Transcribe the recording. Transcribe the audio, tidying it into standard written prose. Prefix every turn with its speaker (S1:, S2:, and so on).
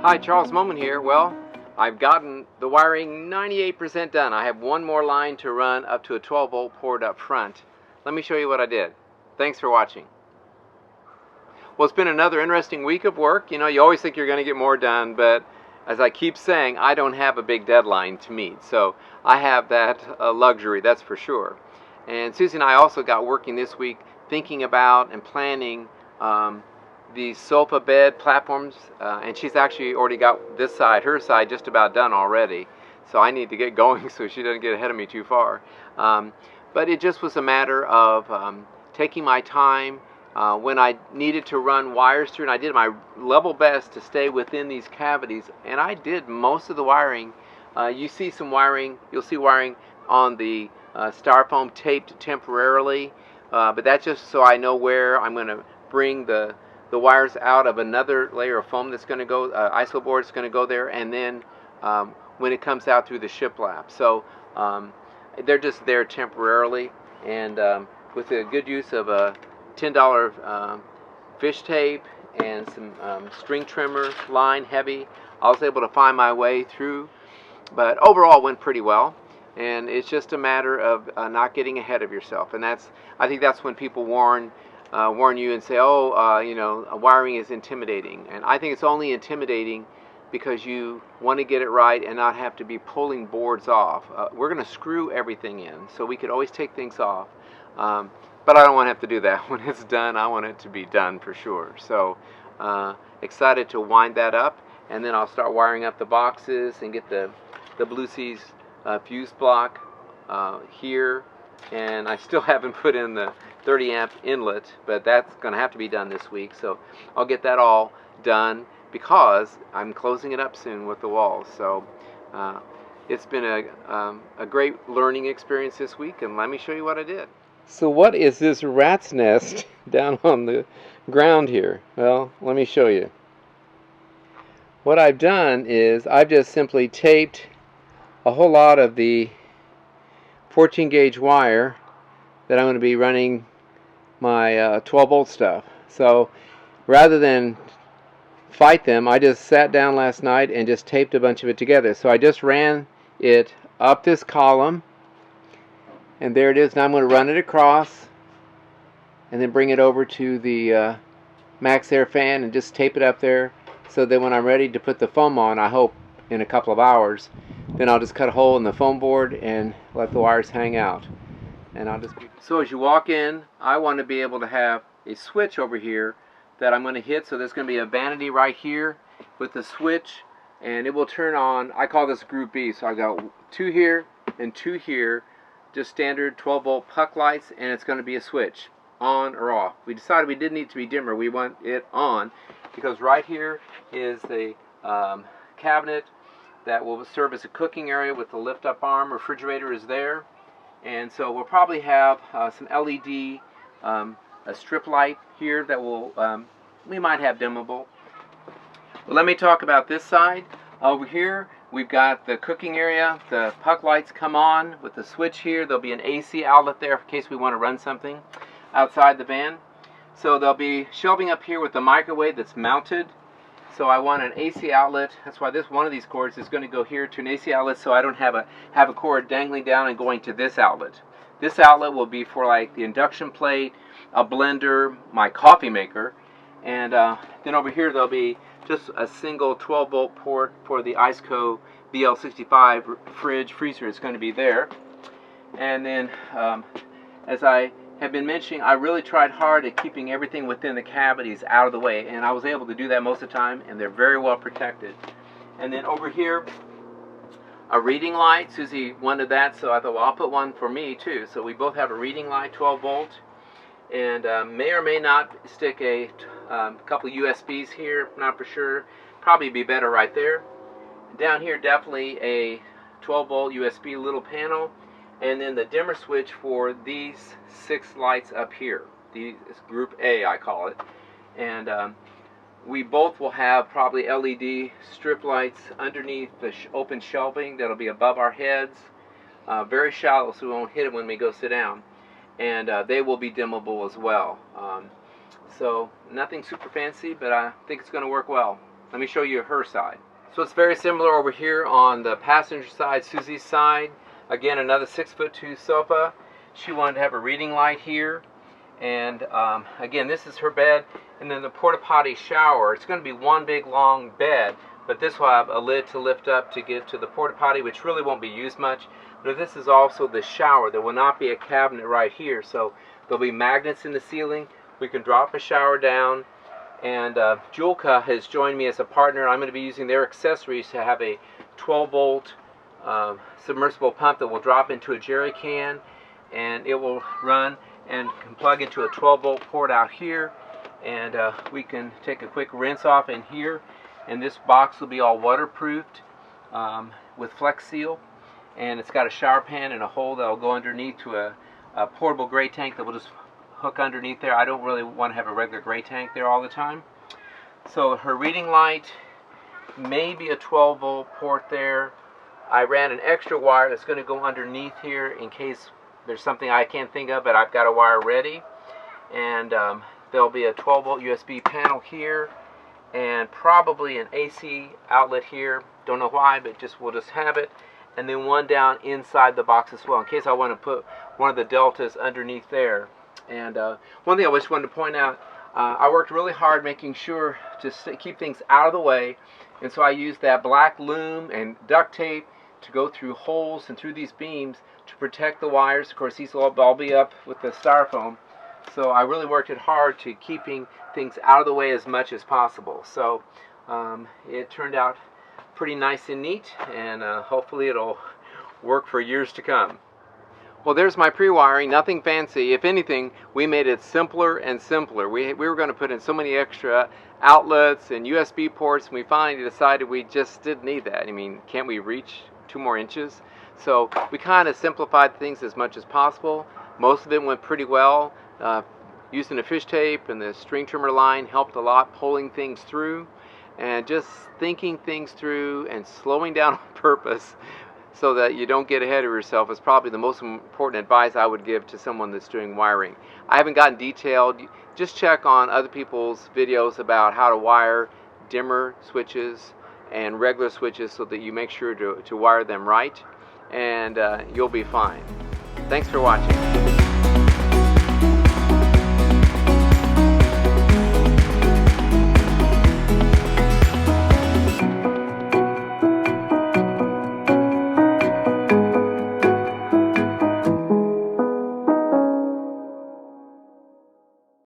S1: Hi, Charles Moman here. Well, I've gotten the wiring 98% done. I have one more line to run up to a 12-volt port up front. Let me show you what I did. Thanks for watching. Well, it's been another interesting week of work. You know, you always think you're going to get more done, but as I keep saying, I don't have a big deadline to meet. So I have that luxury, that's for sure. And Susie and I also got working this week thinking about and planning the sofa bed platforms, and she's actually already got this side, her side, just about done already. So I need to get going so she doesn't get ahead of me too far. But it just was a matter of taking my time when I needed to run wires through, and I did my level best to stay within these cavities, and I did most of the wiring. You see some wiring, you'll see wiring on the styrofoam taped temporarily, but that's just so I know where I'm going to bring the wires out of another layer of foam that's going to go, iso board is going to go there, and then when it comes out through the shiplap. So they're just there temporarily, and with a good use of a $10 fish tape and some string trimmer line, heavy, I was able to find my way through, but overall it went pretty well. And it's just a matter of not getting ahead of yourself, and I think that's when people warn you and say, oh, you know, wiring is intimidating. And I think it's only intimidating because you want to get it right and not have to be pulling boards off. We're going to screw everything in, so we could always take things off. But I don't want to have to do that. When it's done, I want it to be done for sure. So excited to wind that up, and then I'll start wiring up the boxes and get the Blue Seas fuse block here. And I still haven't put in the 30 amp inlet, but that's going to have to be done this week. So I'll get that all done because I'm closing it up soon with the walls. So it's been a great learning experience this week, and let me show you what I did. So what is this rat's nest down on the ground here? Well, let me show you. What I've done is I've just simply taped a whole lot of the 14 gauge wire that I'm going to be running my 12 volt stuff. So rather than fight them, I just sat down last night and just taped a bunch of it together. So I just ran it up this column, and there it is. Now I'm going to run it across and then bring it over to the max air fan and just tape it up there, so that when I'm ready to put the foam on, I hope in a couple of hours, then I'll just cut a hole in the foam board and let the wires hang out. And I'll just so as you walk in, I want to be able to have a switch over here that I'm going to hit. So there's going to be a vanity right here with the switch, and it will turn on. I call this group B. So I got 2 here and 2 here, just standard 12 volt puck lights, and it's going to be a switch, on or off. We decided we didn't need to be dimmer. We want it on because right here is the cabinet that will serve as a cooking area with the lift up arm. Refrigerator is there, and so we'll probably have some LED a strip light here that will we might have dimmable. But let me talk about this side. Over here we've got the cooking area. The puck lights come on with the switch here. There'll be an AC outlet there in case we want to run something outside the van. So there'll be shelving up here with the microwave that's mounted. So I want an AC outlet. That's why this one of these cords is going to go here to an AC outlet, so I don't have a cord dangling down and going to this outlet. This outlet will be for like the induction plate, a blender, my coffee maker, and then over here there'll be just a single 12 volt port for the Iceco BL65 freezer. It's going to be there. And then as I have been mentioning, I really tried hard at keeping everything within the cavities out of the way, and I was able to do that most of the time, and they're very well protected. And then over here, a reading light. Susie wanted that, so I thought, well, I'll put one for me too. So we both have a reading light, 12 volt, and may or may not stick a couple USBs here, not for sure. Probably be better right there. Down here, definitely a 12 volt USB little panel. And then the dimmer switch for these 6 lights up here. These group A, I call it. And we both will have probably LED strip lights underneath the open shelving that'll be above our heads. Very shallow, so we won't hit it when we go sit down. And they will be dimmable as well. So nothing super fancy, but I think it's going to work well. Let me show you her side. So it's very similar over here on the passenger side, Susie's side. Again, another 6'2" sofa. She wanted to have a reading light here. And again, this is her bed. And then the porta potty shower. It's going to be one big long bed, but this will have a lid to lift up to get to the porta potty, which really won't be used much. But this is also the shower. There will not be a cabinet right here, so there'll be magnets in the ceiling. We can drop a shower down. And Julka has joined me as a partner. I'm going to be using their accessories to have a 12-volt submersible pump that will drop into a jerry can, and it will run and can plug into a 12-volt port out here. And we can take a quick rinse off in here. And this box will be all waterproofed with Flex Seal. And it's got a shower pan and a hole that will go underneath to a portable gray tank that will just hook underneath there. I don't really want to have a regular gray tank there all the time. So her reading light may be a 12-volt port there. I ran an extra wire that's going to go underneath here in case there's something I can't think of, but I've got a wire ready. And there'll be a 12-volt USB panel here, and probably an AC outlet here. Don't know why, but we'll just have it. And then one down inside the box as well, in case I want to put one of the deltas underneath there. And one thing I just wanted to point out, I worked really hard making sure to keep things out of the way, and so I used that black loom and duct tape to go through holes and through these beams to protect the wires. Of course, these will all be up with the styrofoam. So I really worked it hard to keeping things out of the way as much as possible. So it turned out pretty nice and neat, and hopefully it'll work for years to come. Well, there's my pre-wiring, nothing fancy. If anything, we made it simpler and simpler. We were going to put in so many extra outlets and USB ports, and we finally decided we just didn't need that. I mean, can't we reach 2 more inches? So we kind of simplified things as much as possible. Most of it went pretty well. Using the fish tape and the string trimmer line helped a lot, pulling things through, and just thinking things through and slowing down on purpose so that you don't get ahead of yourself is probably the most important advice I would give to someone that's doing wiring. I haven't gotten detailed. Just check on other people's videos about how to wire dimmer switches and regular switches so that you make sure to wire them right, and you'll be fine. Thanks for watching.